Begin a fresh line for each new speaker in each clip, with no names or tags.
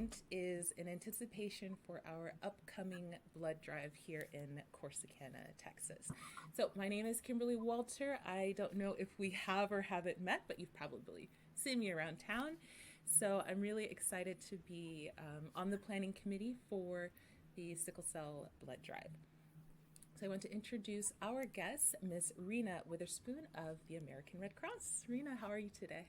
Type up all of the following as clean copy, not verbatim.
event is in anticipation for our upcoming blood drive here in Corsicana, Texas. So, my name is Kimberly Walter. I don't know if we have or haven't met, but you've probably seen me around town. So, I'm really excited to be on the planning committee for the sickle cell blood drive. So, I want to introduce our guest, Miss Rena Witherspoon of the American Red Cross. Rena, how are you today?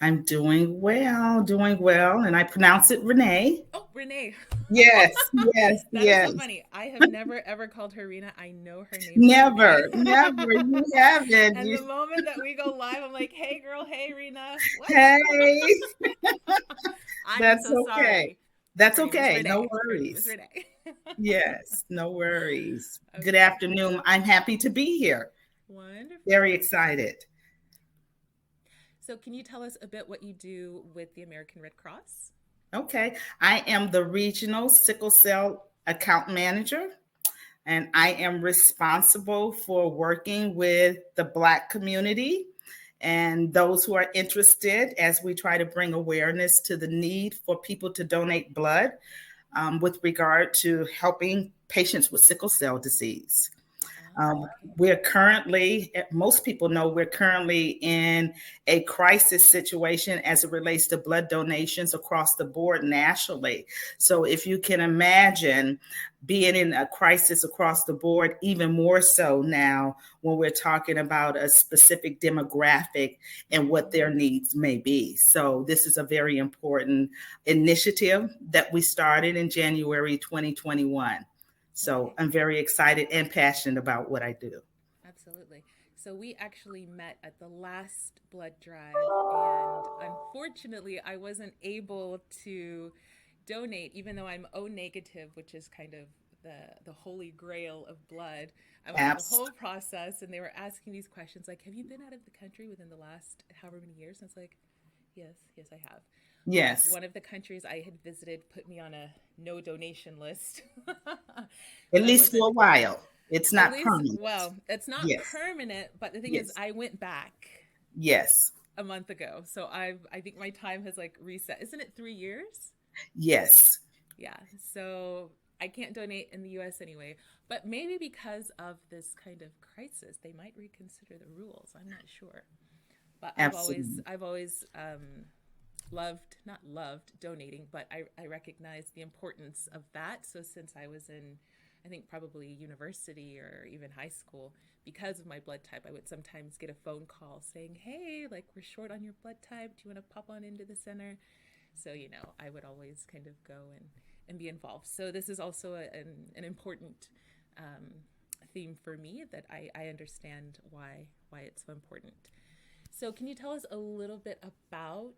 I'm doing well, and I pronounce it Renee.
Oh, Renee.
Yes, yes,
That is so
yes.
funny. I have never ever called her Rena. I know her name is Renee.
Never, never. You haven't.
And
You,
the moment that we go live, I'm like, hey, girl, hey, Rena. What?
hey,
I am
that's
so
okay.
sorry.
That's
Her name is
okay. No
Renee. Her name is
worries.
Renee.
Yes, no worries. Good
Okay.
afternoon. I'm happy to be here.
Wonderful.
Very excited.
So, can you tell us a bit what you do with the American Red Cross?
Okay. I am the regional sickle cell account manager, and I am responsible for working with the Black community and those who are interested as we try to bring awareness to the need for people to donate blood with regard to helping patients with sickle cell disease.
Oh,
Um,
okay.
we're currently, most people know, we're currently in a crisis situation as it relates to blood donations across the board nationally. So, if you can imagine being in a crisis across the board, even more so now when we're talking about a specific demographic and what their
Mm,
needs may be. So, this is a very important initiative that we started in January 2021. So
okay.
I'm very excited and passionate about what I do.
Absolutely. So we actually met at the last blood drive, and unfortunately, I wasn't able to donate, even though I'm O negative, which is kind of the holy grail of blood. I went through the
Abs-
whole process, and they were asking these questions like, "Have you been out of the country within the last however many years?" And it's like, "Yes, yes, I have."
yes,
One of the countries I had visited put me on a no donation list,
at
so I
least
wasn't.
for a while. It's
At
not
least,
permanent.
well, it's not
Yes,
permanent, but the thing is,
yes,
I went back
yes,
a month ago, so I think my time has like reset. Isn't it 3 years?
yes,
Yeah, so I can't donate in the U.S. anyway. But maybe because of this kind of crisis, they might reconsider the rules. I'm not sure. But
absolutely.
I've always loved, not loved donating, but I recognize the importance of that. So since I was in, I think probably university or even high school, because of my blood type, I would sometimes get a phone call saying, hey, like we're short on your blood type. Do you want to pop on into the center? So, I would always kind of go and be involved. So this is also an important um, theme for me that I understand why it's so important. So, can you tell us a little bit about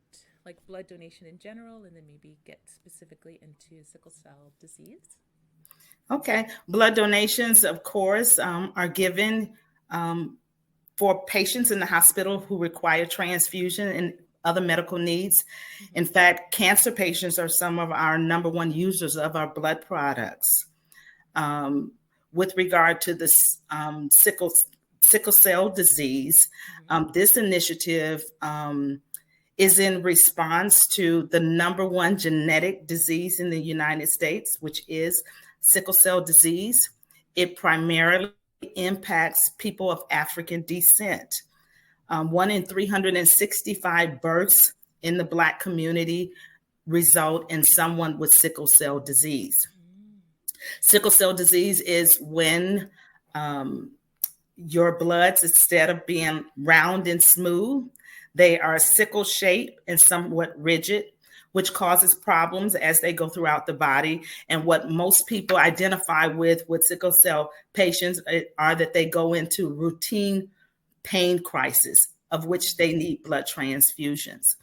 like blood donation in general, and then maybe get specifically into sickle cell disease?
Okay. Blood donations, of course, are given um, for patients in the hospital who require transfusion and other medical needs.
Mm-hmm.
In fact, cancer patients are some of our number one users of our blood products. um, with regard to the sickle cell disease.
Mm-hmm.
This initiative is in response to the number one genetic disease in the United States, which is sickle cell disease. It primarily impacts people of African descent. One in 365 births in the Black community result in someone with sickle cell disease.
Mm.
Sickle cell disease is when um, your bloods, instead of being round and smooth, they are sickle shaped and somewhat rigid, which causes problems as they go throughout the body. And what most people identify with sickle cell patients are that they go into routine pain crisis of which they need blood transfusions.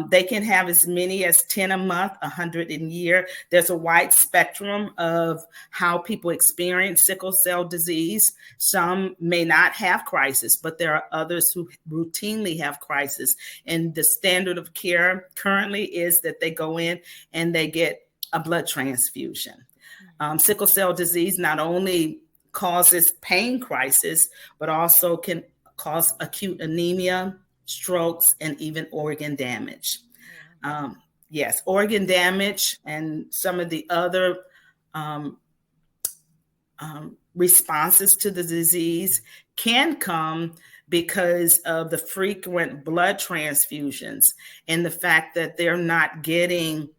They can have as many as 10 a month, 100 a year. There's a wide spectrum of how people experience sickle cell disease. Some may not have crisis, but there are others who routinely have crisis. And the standard of care currently is that they go in and they get a blood transfusion.
Mm-hmm.
Sickle cell disease not only causes pain crisis, but also can cause acute anemia, strokes, and even organ damage.
Oh, wow.
Um, Yes, organ damage and some of the other um, responses to the disease can come because of the frequent blood transfusions and the fact that they're not getting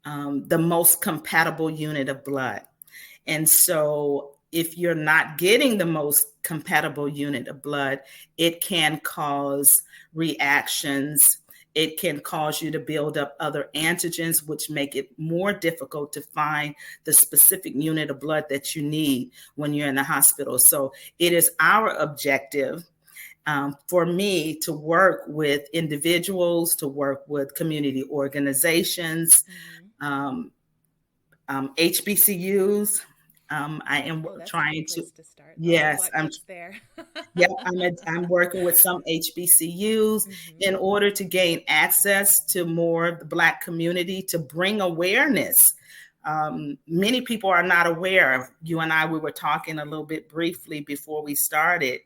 the most compatible unit of blood. And so if you're not getting the most compatible unit of blood, it can cause reactions. It can cause you to build up other antigens, which make it more difficult to find the specific unit of blood that you need when you're in the hospital. So it is our objective, for me, to work with individuals, to work with community organizations, HBCUs. I am
Oh, that's a
trying
good
to,
place to start. A lot of
yes,
Black folks there.
yeah, I'm working with some HBCUs in order to gain access to more of the Black community, to bring awareness. Many people are not aware. You and I, we were talking a little bit briefly before we started,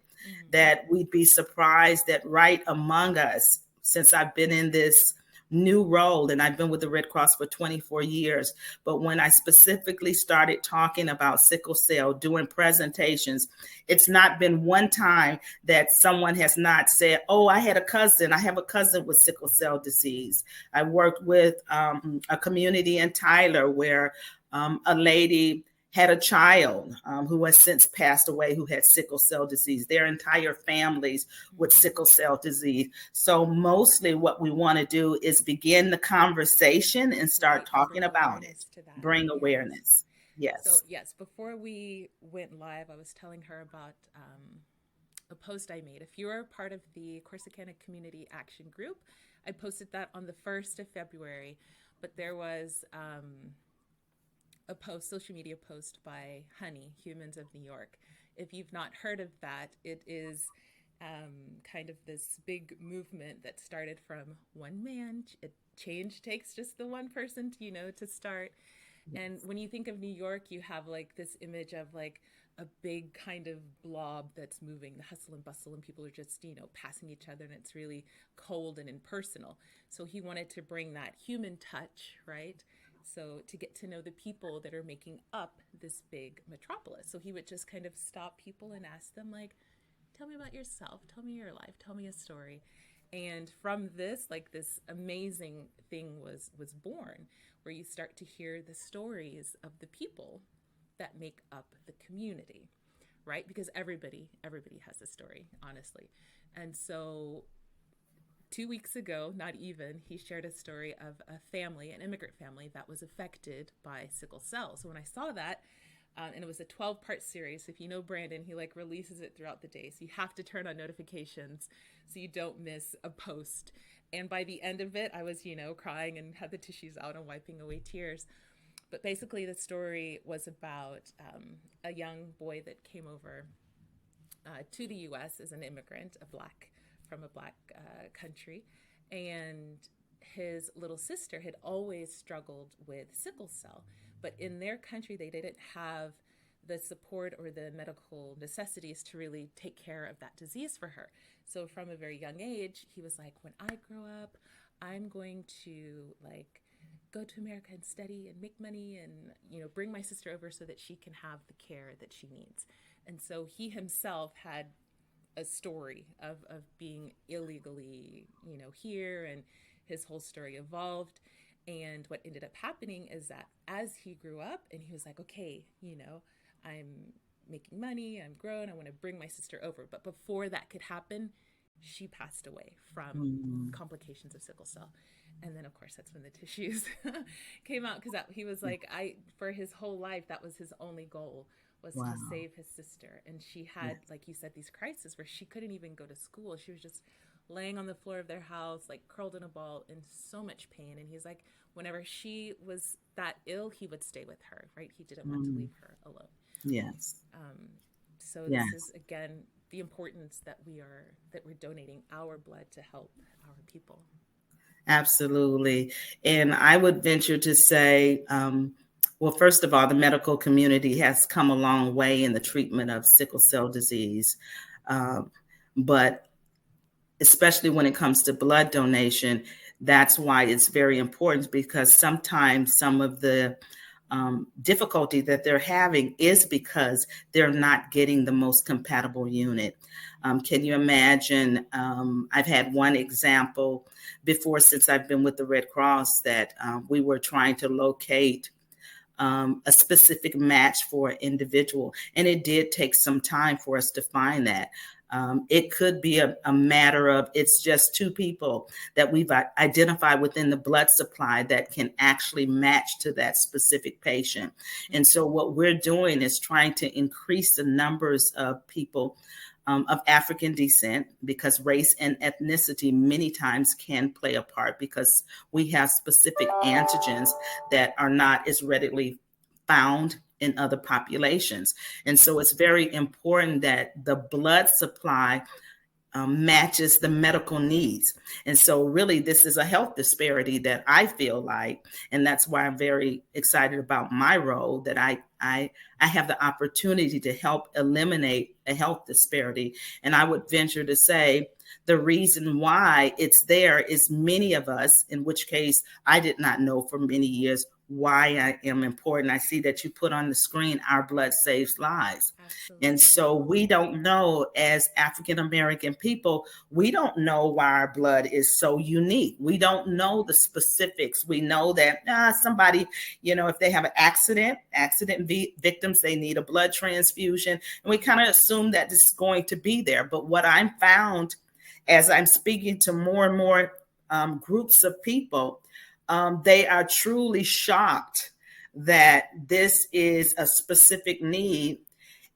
that we'd be surprised that right among us, since I've been in this new role, and I've been with the Red Cross for 24 years. But when I specifically started talking about sickle cell, doing presentations, it's not been one time that someone has not said, oh, I have a cousin with sickle cell disease. I worked with a community in Tyler where a lady had a child who has since passed away, who had sickle cell disease, their entire families with sickle cell disease. So mostly what we want to do is begin the conversation and start talking about it, bring awareness. Yes.
So yes, before we went live, I was telling her about a post I made. If you're a part of the Corsicana Community Action Group, I posted that on the 1st of February, but there was a social media post by Honey, Humans of New York. If you've not heard of that, it is kind of this big movement that started from one man. Change takes just the one person, to start. Yes. And when you think of New York, you have like this image of like a big kind of blob that's moving, the hustle and bustle, and people are just, passing each other, and it's really cold and impersonal. So he wanted to bring that human touch, right? So to get to know the people that are making up this big metropolis. So he would just kind of stop people and ask them, like, tell me about yourself, tell me your life, tell me a story. And from this, like, this amazing thing was born, where you start to hear the stories of the people that make up the community, right? Because everybody has a story, honestly. And so 2 weeks ago, not even, he shared a story of a family, an immigrant family that was affected by sickle cell. So when I saw that, and it was a 12-part series. So if you know Brandon, he like releases it throughout the day. So you have to turn on notifications so you don't miss a post. And by the end of it, I was, crying and had the tissues out and wiping away tears. But basically the story was about a young boy that came over to the U.S. as an immigrant, from a black country, and his little sister had always struggled with sickle cell, but in their country they didn't have the support or the medical necessities to really take care of that disease for her. So from a very young age, he was like, when I grow up, I'm going to like go to America and study and make money and bring my sister over so that she can have the care that she needs. And so he himself had a story of being illegally, here, and his whole story evolved. And what ended up happening is that as he grew up and he was like, okay, I'm making money, I'm grown, I want to bring my sister over. But before that could happen, she passed away from complications of sickle cell. And then, of course, that's when the tissues came out, because he was like, for his whole life, that was his only goal, was to save his sister. And she had, like you said, these crises where she couldn't even go to school. She was just laying on the floor of their house, like curled in a ball, in so much pain. And he's like, whenever she was that ill, he would stay with her, right? He didn't want to leave her alone.
Yes.
So this is, again, the importance that we're donating our blood to help our people.
Absolutely. And I would venture to say, well, first of all, the medical community has come a long way in the treatment of sickle cell disease. But especially when it comes to blood donation, That's why it's very important, because sometimes some of the difficulty that they're having is because they're not getting the most compatible unit. Can you imagine? I've had one example before, since I've been with the Red Cross, that we were trying to locate a specific match for an individual. And it did take some time for us to find that. It could be a matter of, it's just two people that we've identified within the blood supply that can actually match to that specific patient. And so what we're doing is trying to increase the numbers of people of African descent, because race and ethnicity many times can play a part, because we have specific antigens that are not as readily found in other populations. And so it's very important that the blood supply matches the medical needs. And so really, this is a health disparity that I feel like, and that's why I'm very excited about my role, that I have the opportunity to help eliminate a health disparity. And I would venture to say the reason why it's there is many of us, in which case I did not know for many years why I am important. I see that you put on the screen, our blood saves lives.
Absolutely.
And so we don't know, as African American people, we don't know why our blood is so unique. We don't know the specifics. We know that somebody, if they have an accident victims, they need a blood transfusion. And we kind of assume that this is going to be there. But what I'm found as I'm speaking to more and more groups of people, they are truly shocked that this is a specific need.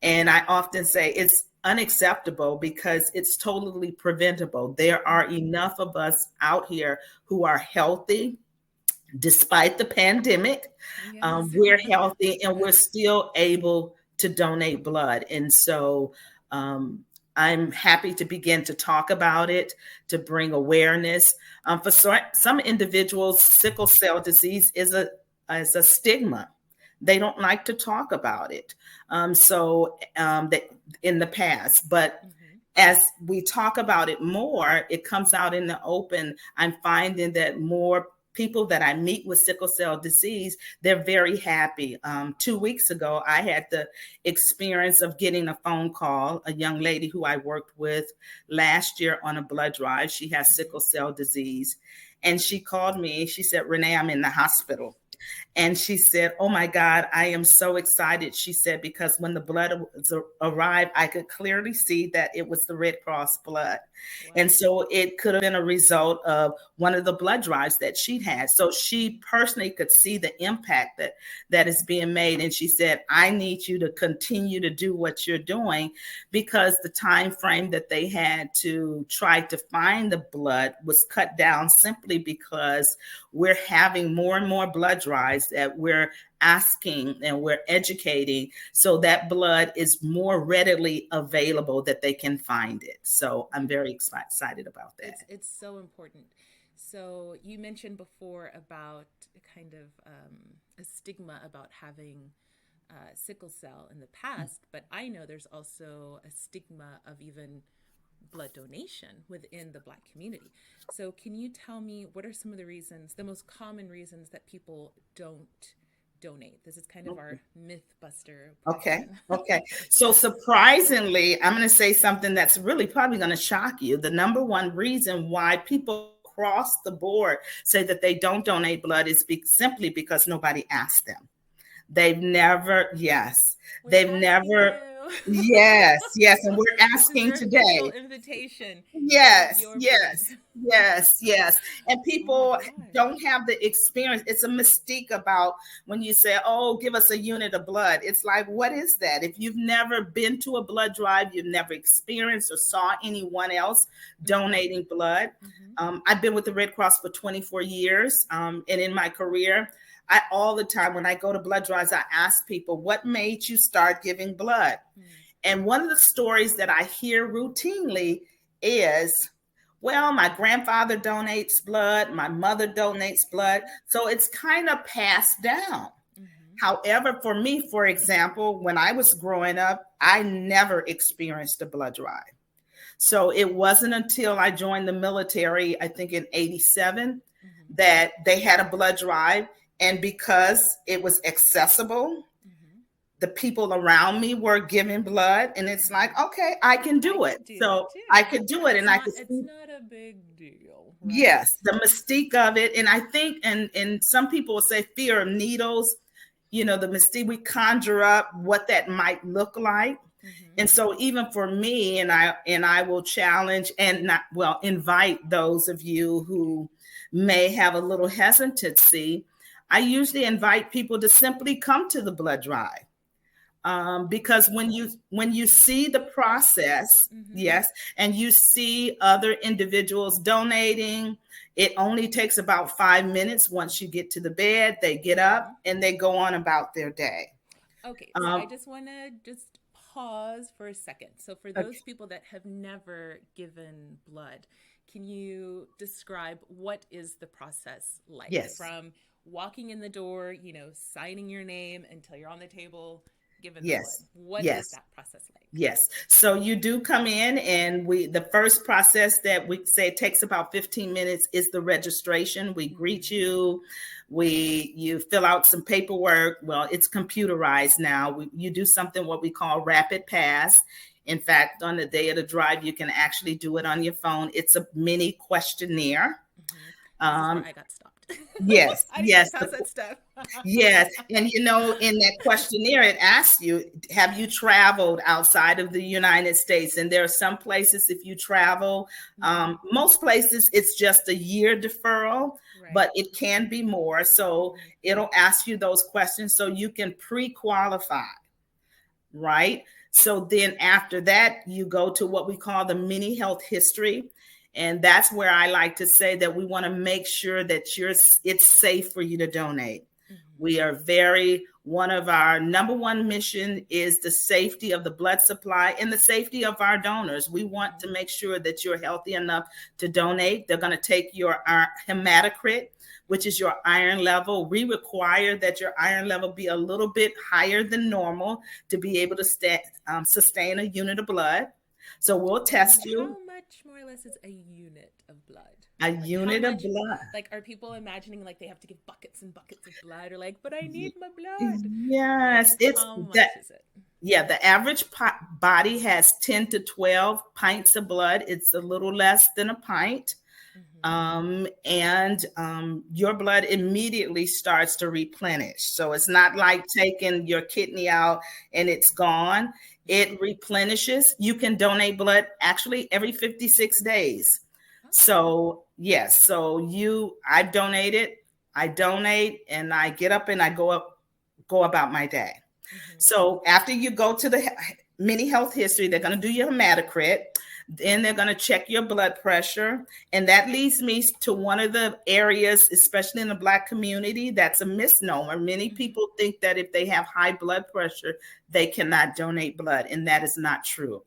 And I often say it's unacceptable because it's totally preventable. There are enough of us out here who are healthy despite the pandemic.
Yes.
We're healthy and we're still able to donate blood. And so I'm happy to begin to talk about it, to bring awareness. For some individuals, sickle cell disease is a stigma. They don't like to talk about it. That in the past, but as we talk about it more, it comes out in the open. I'm finding that more people that I meet with sickle cell disease, they're very happy. 2 weeks ago, I had the experience of getting a phone call, a young lady who I worked with last year on a blood drive. She has sickle cell disease. And she called me. She said, "Renee, I'm in the hospital." And she said, "Oh my God, I am so excited." She said, "Because when the blood arrived, I could clearly see that it was the Red Cross blood." Wow. And so it could have been a result of one of the blood drives that she'd had. So she personally could see the impact that is being made. And she said, "I need you to continue to do what you're doing," because the time frame that they had to try to find the blood was cut down simply because we're having more and more blood drives that we're asking and we're educating, so that blood is more readily available, that they can find it. So I'm very excited about that.
It's so important. So you mentioned before about kind of a stigma about having sickle cell in the past, but I know there's also a stigma of even blood donation within the Black community. So can you tell me, what are some of the reasons, the most common reasons that people don't donate? This is kind of our myth buster.
Okay. So surprisingly, I'm going to say something that's really probably going to shock you. The number one reason why people across the board say that they don't donate blood is simply because nobody asked them. They've never, yes. Yes. And we're asking today.
Invitation.
Yes. And people don't have the experience. It's a mystique about when you say, "Oh, give us a unit of blood." It's like, what is that? If you've never been to a blood drive, you've never experienced or saw anyone else donating blood. I've been with the Red Cross for 24 years. And in my career, all the time when I go to blood drives, I ask people, "What made you start giving blood?" And one of the stories that I hear routinely is, "Well, my grandfather donates blood, my mother donates blood." So it's kind of passed down. However, for me, for example, when I was growing up, I never experienced a blood drive. So it wasn't until I joined the military, I think in 87,
Mm-hmm.
that they had a blood drive. And because it was accessible,
Mm-hmm.
the people around me were giving blood. And it's like, okay, I can do
I
it.
could do that
So
too.
I could do it.
It's
And I
not
could
it's
see,
not a big deal, right?
yes, the mystique of it. And I think, and some people will say fear of needles, the mystique, we conjure up what that might look like.
Mm-hmm.
And so even for me, and I will challenge and not, well, invite those of you who may have a little hesitancy. I usually invite people to simply come to the blood drive. Because when you see the process,
Mm-hmm.
yes, and you see other individuals donating, it only takes about 5 minutes. Once you get to the bed, they get
Mm-hmm.
up and they go on about their day.
Okay, so I
Um,
just want to just pause for a second. So for
okay.
those people that have never given blood, can you describe what is the process like
Yes.
from walking in the door, signing your name until you're on the table given the blood?
Yes.
What is
Yes.
that process like?
Yes. So you do come in, and the first process that we say takes about 15 minutes is the registration. We greet
Mm-hmm.
you. You fill out some paperwork. Well, it's computerized now. You do something what we call rapid pass. In fact, on the day of the drive, you can actually do it on your phone. It's a mini questionnaire.
Mm-hmm. This is where
Um,
I got stopped.
yes,
I didn't
yes.
get past that step.
Yes. And in that questionnaire, it asks you, have you traveled outside of the United States? And there are some places, if you travel,
Mm-hmm.
most places, it's just a year deferral,
Right.
but it can be more. So
Mm-hmm.
it'll ask you those questions so you can pre-qualify, right? So then after that, you go to what we call the mini health history. And that's where I like to say that we want to make sure that it's safe for you to donate.
Mm-hmm.
We are one of our number one mission is the safety of the blood supply and the safety of our donors. We want to make sure that you're healthy enough to donate. They're going to take your hematocrit, which is your iron level. We require that your iron level be a little bit higher than normal to be able to sustain a unit of blood. So we'll
And
test you.
how much more or less is a unit of blood?
A
Like how
unit of
much
blood.
like are people imagining like they have to give buckets and buckets of blood or like, but I need my blood. Like
Yes, it's
how
that.
much is it?
Yeah, the average body has 10 to 12 pints of blood. It's a little less than a pint.
Mm-hmm.
And your blood immediately starts to replenish. So it's not like taking your kidney out and it's gone. It replenishes. You can donate blood actually every 56 days.
Okay.
So yes, I've donated, I donate, and I get up and I go about my day.
Mm-hmm.
So after you go to the mini health history, they're going to do your hematocrit. Then they're going to check your blood pressure. And that leads me to one of the areas, especially in the Black community, that's a misnomer. Many people think that if they have high blood pressure, they cannot donate blood. And that is not true.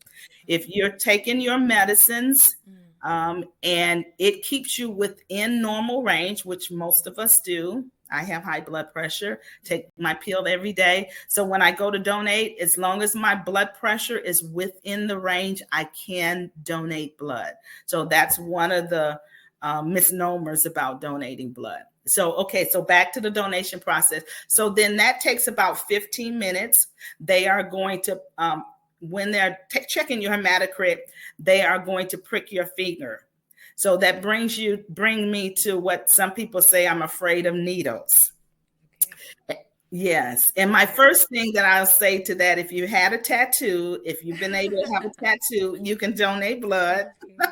If you're taking your medicines, and it keeps you within normal range, which most of us do. I have high blood pressure, take my pill every day. So when I go to donate, as long as my blood pressure is within the range, I can donate blood. So that's one of the misnomers about donating blood. So, okay, so back to the donation process. So then that takes about 15 minutes. They are going to, when they're checking your hematocrit, they are going to prick your finger. So that bring me to what some people say, I'm afraid of needles.
Okay.
Yes. And my first thing that I'll say to that, if you had a tattoo, if you've been able to have a tattoo, you can donate blood.
Okay.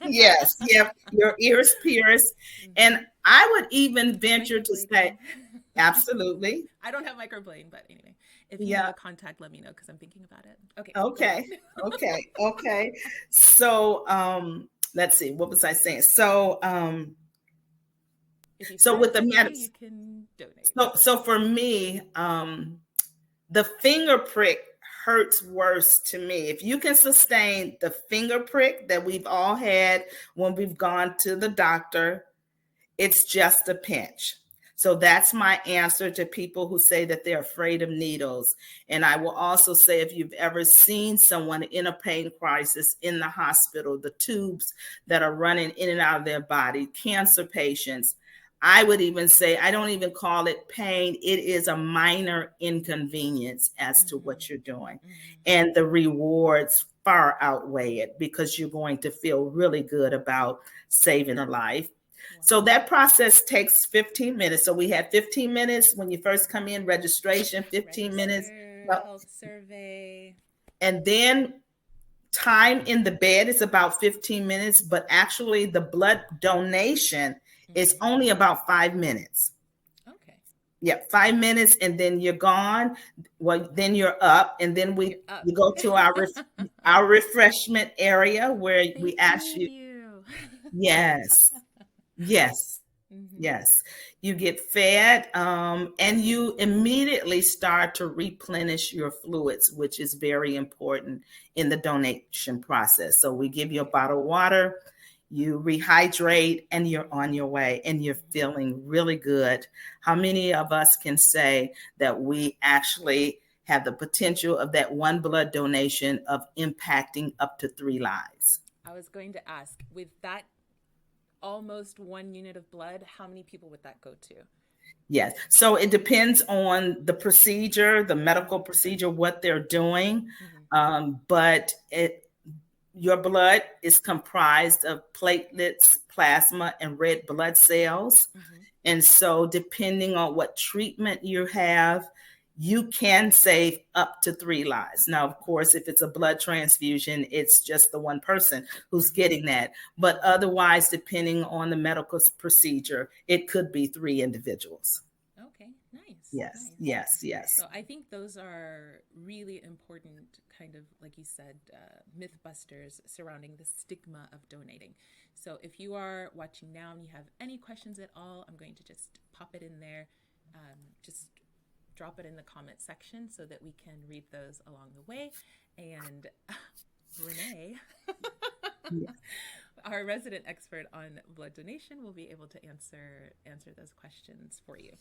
Yes. Yep. Your ears pierced.
Mm-hmm.
And I would even venture to say,
Microblading.
absolutely.
I don't have microblading, but anyway, if you have
Yeah.
a contact, let me know because I'm thinking about it. Okay, go
Okay.
ahead.
Okay. So let's see, what was I saying? So
If you've
so
had a
with the
tattoo, you
medicine,
can donate.
so for me, the finger prick hurts worse to me. If you can sustain the finger prick that we've all had when we've gone to the doctor, it's just a pinch. So that's my answer to people who say that they're afraid of needles. And I will also say, if you've ever seen someone in a pain crisis in the hospital, the tubes that are running in and out of their body, cancer patients, I would even say, I don't even call it pain. It is a minor inconvenience as to
Mm-hmm.
what you're doing.
Mm-hmm.
And the rewards far outweigh it because you're going to feel really good about saving a life. So
Wow.
that process takes 15 minutes. So we have 15 minutes when you first come in, registration, 15 minutes.
Register,
Well,
health survey.
and then time in the bed is about 15 minutes, but actually the blood donation is
Mm-hmm.
only about 5 minutes.
Okay.
Yeah, 5 minutes, and then you're gone. Well, then you're up, and then
You're
we
up.
you go to our refreshment area where
They
we ask
feed
you.
you.
Yes, yes,
Mm-hmm.
yes. You get fed, and you immediately start to replenish your fluids, which is very important in the donation process. So we give you a
Okay.
bottle of water, you rehydrate, and you're on your way, and you're
Mm-hmm.
feeling really good. How many of us can say that we actually have the potential of that one blood donation of impacting up to 3 lives?
I was going to ask, with that almost 1 unit of blood, how many people would that go to?
Yes. So it depends on the procedure, the medical
Mm-hmm.
procedure, what they're doing.
Mm-hmm.
But your blood is comprised of platelets, plasma, and red blood cells.
Mm-hmm.
And so, depending on what treatment you have, you can save up to 3 lives. Now, of course, if it's a blood transfusion, it's just the one person who's
Mm-hmm.
getting that. But otherwise, depending on the medical procedure, it could be 3 individuals.
Okay, nice,
Yes,
nice.
yes, yes.
So I think those are really important, kind of like you said, myth busters surrounding the stigma of donating. So if you are watching now and you have any questions at all, I'm going to just pop it in there. Just drop it in the comment section so that we can read those along the way. And Renee,
Yes.
our resident expert on blood donation, will be able to answer those questions for you.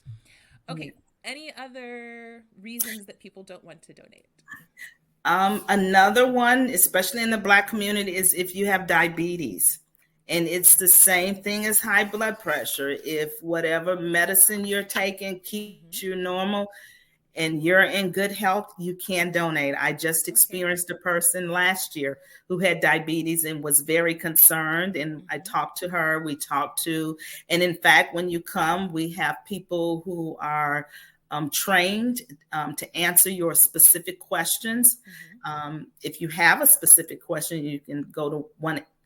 Okay. Any other reasons that people don't want to donate?
Another one, especially in the Black community, is if you have diabetes. And it's the same thing as high blood pressure. If whatever medicine you're taking
Mm-hmm.
keeps you normal and you're in good health, you can donate. I just
Okay.
experienced a person last year who had diabetes and was very concerned. And I
Mm-hmm.
talked to her, and in fact, when you come, we have people who are trained to answer your specific questions.
Mm-hmm.
If you have a specific question, you can go to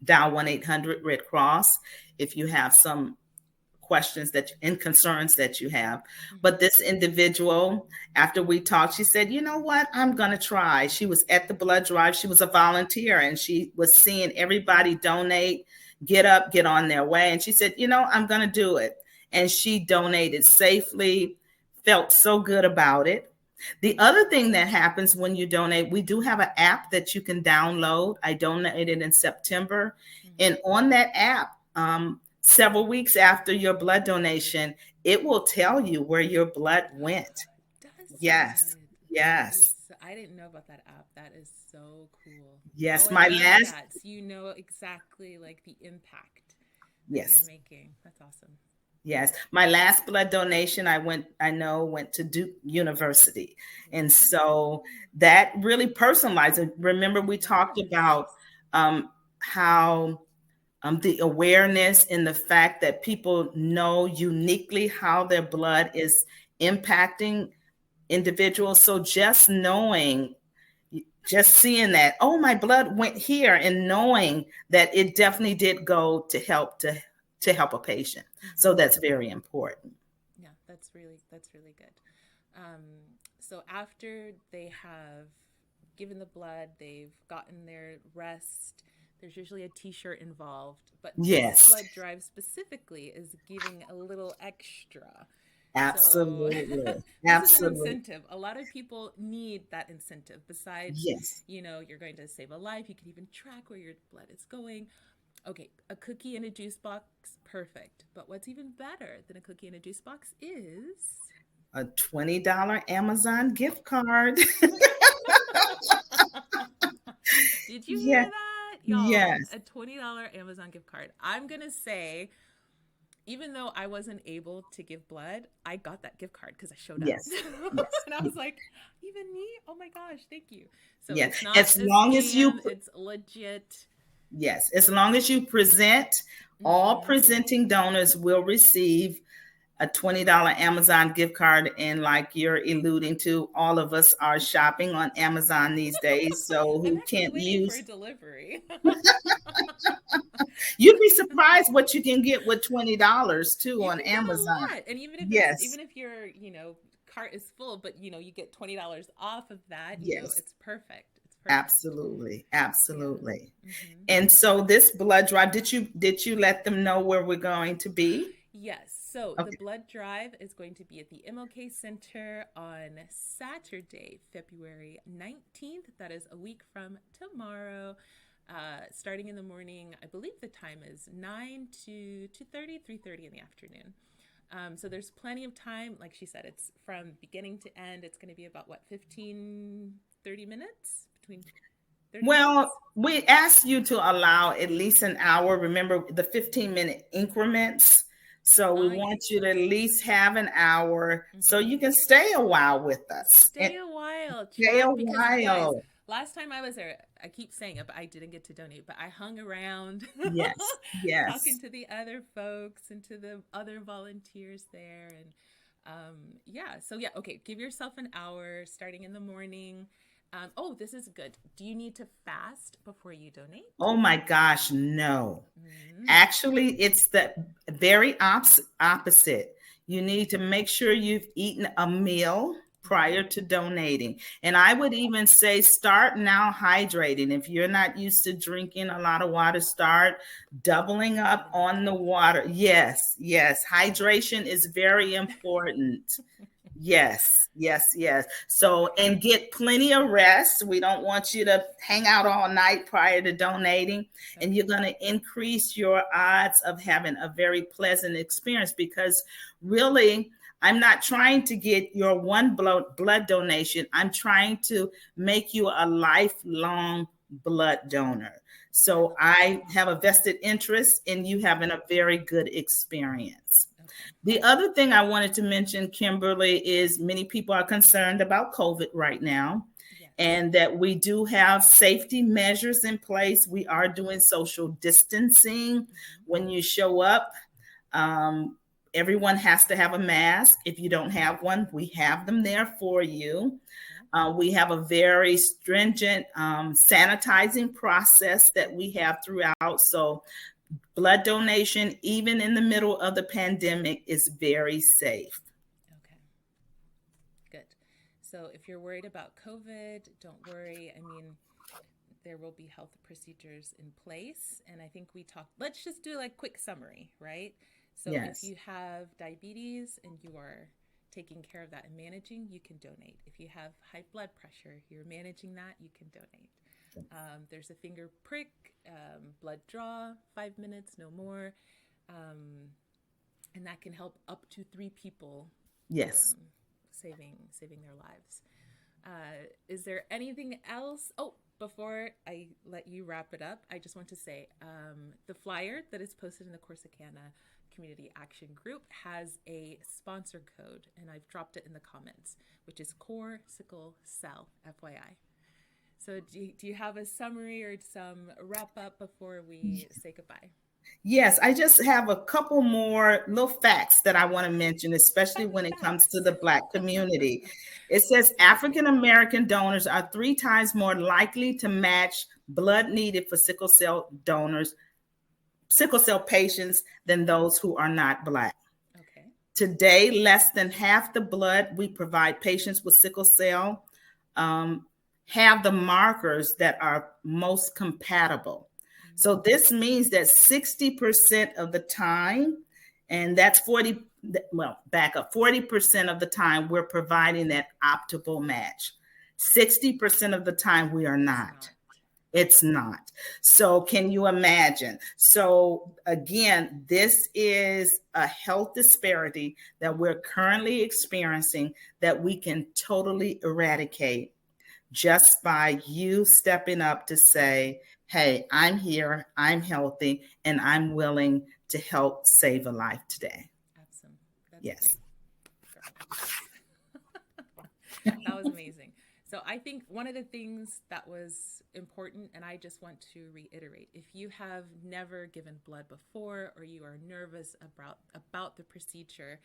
dial 1-800 Red Cross if you have some questions and concerns that you have.
Mm-hmm.
But this individual, after we talked, she said, you know what, I'm going to try. She was at the blood drive. She was a volunteer and she was seeing everybody donate, get up, get on their way. And she said, I'm going to do it. And she donated safely, felt so good about it. The other thing that happens when you donate, we do have an app that you can download. I donated in September.
Mm-hmm.
And on that app, several weeks after your blood donation, it will tell you where your blood went.
Does
Yes,
it? That
yes,
is, I didn't know about that app. That is so cool. Oh,
yes.
I love that. So you know exactly like the impact that you're
Yes,
making. That's awesome.
yes. My last blood donation, went to Duke University. And so that really personalized it. Remember, we talked
Yes.
about how the awareness and the fact that people know uniquely how their blood is impacting individuals. So just seeing that, oh, my blood went here, and knowing that it definitely did go to help a patient. So
Mm-hmm.
that's very important.
Yeah, that's really good. Um, so after they have given the blood, they've gotten their rest. There's usually a T-shirt involved, but this
Yes,
blood drive specifically is giving a little extra. So
absolutely.
this is an
Absolutely.
incentive. A lot of people need that incentive. Besides,
Yes.
you're going to save a life. You can even track where your blood is going. Okay, a cookie and a juice box, perfect. But what's even better than a cookie and a juice box is
A $20 Amazon gift card.
Did you hear
Yeah.
that? Y'all,
Yes.
a $20 Amazon gift card. I'm going to say even though I wasn't able to give blood, I got that gift card because I showed up.
Yes, yes,
And I was like, even me? Oh my gosh, thank you. So
yes.
it's not
As
a
long as you,
scam, it's legit.
yes, as long as you present, all
Mm-hmm.
presenting donors will receive a $20 Amazon gift card. And like you're alluding to, all of us are shopping on Amazon these days. So
I'm
who
actually
can't
waiting for a
use,
delivery.
you'd be surprised what you can get with $20 too
You
on
can get a
Amazon.
lot. And
Yes,
even if your, cart is full, but you get $20 off of that,
yes,
it's perfect. It's perfect.
absolutely,
Yeah.
absolutely.
Mm-hmm.
And so this blood drive, did you let them know where we're going to be?
Yes. So the
Okay.
blood drive is going to be at the MLK Center on Saturday, February 19th. That is a week from tomorrow. Starting in the morning, I believe the time is 9 to 2:30, 3:30 in the afternoon. So there's plenty of time. Like she said, it's from beginning to end. It's going to be about what, 15, 30 minutes? Between 30
Well,
minutes?
we asked you to allow at least an hour. Remember the 15-minute increments. So we want
Yes.
you to at least have an hour so you
Mm-hmm.
can stay a while with us and
Stay a while,
stay a
chat, because you guys,
while.
last time I was there, I keep saying it, but I didn't get to donate, but I hung around
Yes,
talking
yes.
to the other folks and to the other volunteers there. And yeah, so yeah, okay, give yourself an hour starting in the morning. Oh, this is good. Do you need to fast before you donate?
Oh my gosh, no.
Mm-hmm.
Actually, it's the very opposite. You need to make sure you've eaten a meal
Mm-hmm.
prior to donating. And I would even say start now hydrating. If you're not used to drinking a lot of water, start doubling up
Vitamin
on the
D.
water. Yes, yes. Hydration is very important. Yes, yes, yes. So,
Okay.
and get plenty of rest. We don't want you to hang out all night prior to donating. And you're
Okay.
going to increase your odds of having a very pleasant experience because really, I'm not trying to get your one blood donation. I'm trying to make you a lifelong blood donor.
I
So
love that.
I have a vested interest in you having a very good experience.
Okay.
The other thing I wanted to mention, Kimberly, is many people are concerned about COVID right now,
Yes.
and that we do have safety measures in place. We are doing social distancing
Mm-hmm.
when you show up. Um, Everyone has to have a mask. If you don't have one, we have them there for you.
Okay.
We have a very stringent sanitizing process that we have throughout. So blood donation, even in the middle of the pandemic, is very safe.
Okay. Good. So if you're worried about COVID, don't worry. I mean, there will be health procedures in place. And I think we talked, let's just do like quick summary, right? So if
Yes.
you have diabetes and you are taking care of that and managing, you can donate. If you have high blood pressure, you're managing that, you can donate. There's a finger prick, blood draw, 5 minutes, no more. And that can help up to 3 people
Yes.
saving their lives. Is there anything else? Oh, before I let you wrap it up, I just want to say the flyer that is posted in the Corsicana Community Action Group has a sponsor code, and I've dropped it in the comments, which is Core Sickle Cell, FYI. So do you have a summary or some wrap up before we say goodbye?
Yes, I just have a couple more little facts that I want to mention, especially
Fun
when it comes to
facts.
the Black community. It says
Thank you.
African American donors are 3 times more likely to match blood needed for sickle cell patients than those who are not Black.
Okay.
Today, less than half the blood we provide patients with sickle cell um, have the markers that are most compatible. So this means that 60% of the time, and that's 40, well, back up, 40% of the time we're providing that optimal match. 60% of the time we are
It's
not.
not.
It's not. So can you imagine? So again, this is a health disparity that we're currently experiencing that we can totally eradicate just by you stepping up to say, hey, I'm here, I'm healthy, and I'm willing to help save a life today.
Awesome. That's
Yes.
great. That was amazing. So I think one of the things that was important, and I just want to reiterate, if you have never given blood before or you are nervous about the procedure,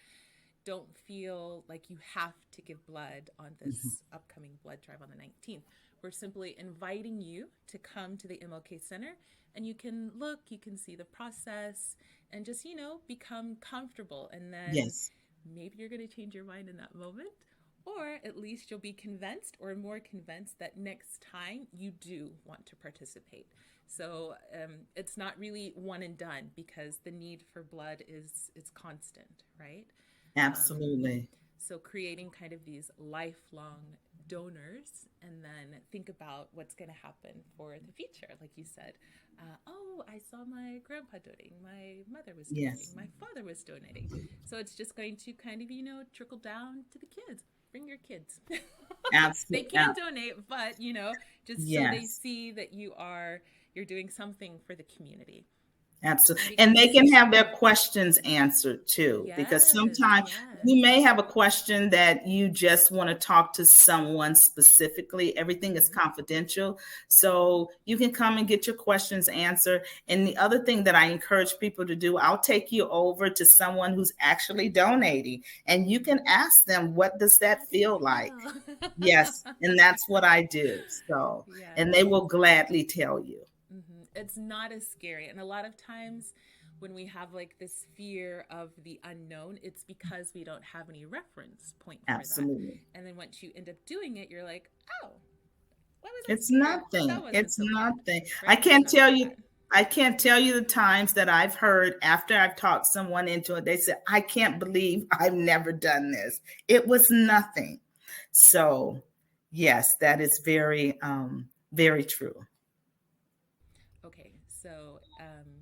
don't feel like you have to give blood on this upcoming blood drive on the 19th. We're simply inviting you to come to the MLK Center, and you can look, you can see the process, and just, become comfortable. And then
Yes.
maybe you're going to change your mind in that moment, or at least you'll be convinced or more convinced that next time you do want to participate. So it's not really one and done, because the need for blood is constant, right?
Absolutely.
So creating kind of these lifelong donors, and then think about what's going to happen for the future. Like you said, I saw my grandpa donating, my mother was donating,
Yes.
my father was donating. So it's just going to kind of, trickle down to the kids. Bring your kids. They
Absolutely.
can't donate, but, just so they
Yes.
see that you're doing something for the community.
Absolutely. And they can have their questions answered too, because
Yes,
sometimes
yes.
you may have a question that you just want to talk to someone specifically. Everything is confidential. So you can come and get your questions answered. And the other thing that I encourage people to do, I'll take you over to someone who's actually donating, and you can ask them, what does that feel like? Yes. And that's what I do. So,
Yes.
and they will gladly tell you.
It's not as scary. And a lot of times when we have like this fear of the unknown, it's because we don't have any reference point for
Absolutely.
that. And then once you end up doing it, you're like, oh, why was I
It's
scared?
nothing.
That wasn't
It's
so bad,
nothing.
right?
I
It's
can't
not
tell
so
you.
bad.
I can't tell you the times that I've heard after I've talked someone into it. They said, I can't believe I've never done this. It was nothing. So yes, that is very, very true.
Okay, so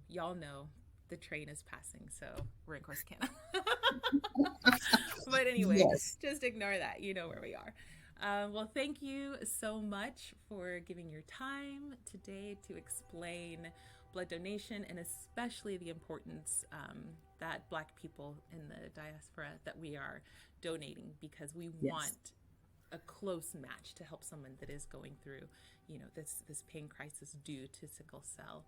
y'all know the train is passing, so we're in Corsicana. But anyway,
Yes.
just ignore that. You know where we are. Well, thank you so much for giving your time today to explain blood donation, and especially the importance that Black people in the diaspora, that we are donating, because we
Yes.
want a close match to help someone that is going through, this pain crisis due to sickle cell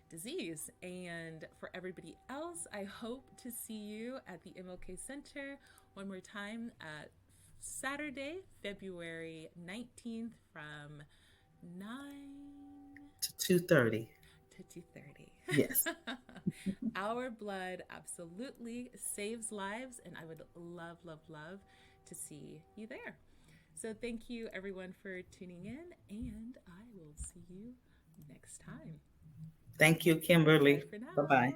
disease. And for everybody else, I hope to see you at the MLK Center one more time at Saturday, February 19th from 9
To 2:30.
to 2:30.
Yes.
Our blood absolutely saves lives, and I would love, love, love to see you there. So thank you everyone for tuning in, and I will see you next time.
Thank you, Kimberly.
Bye for now.
Bye-bye.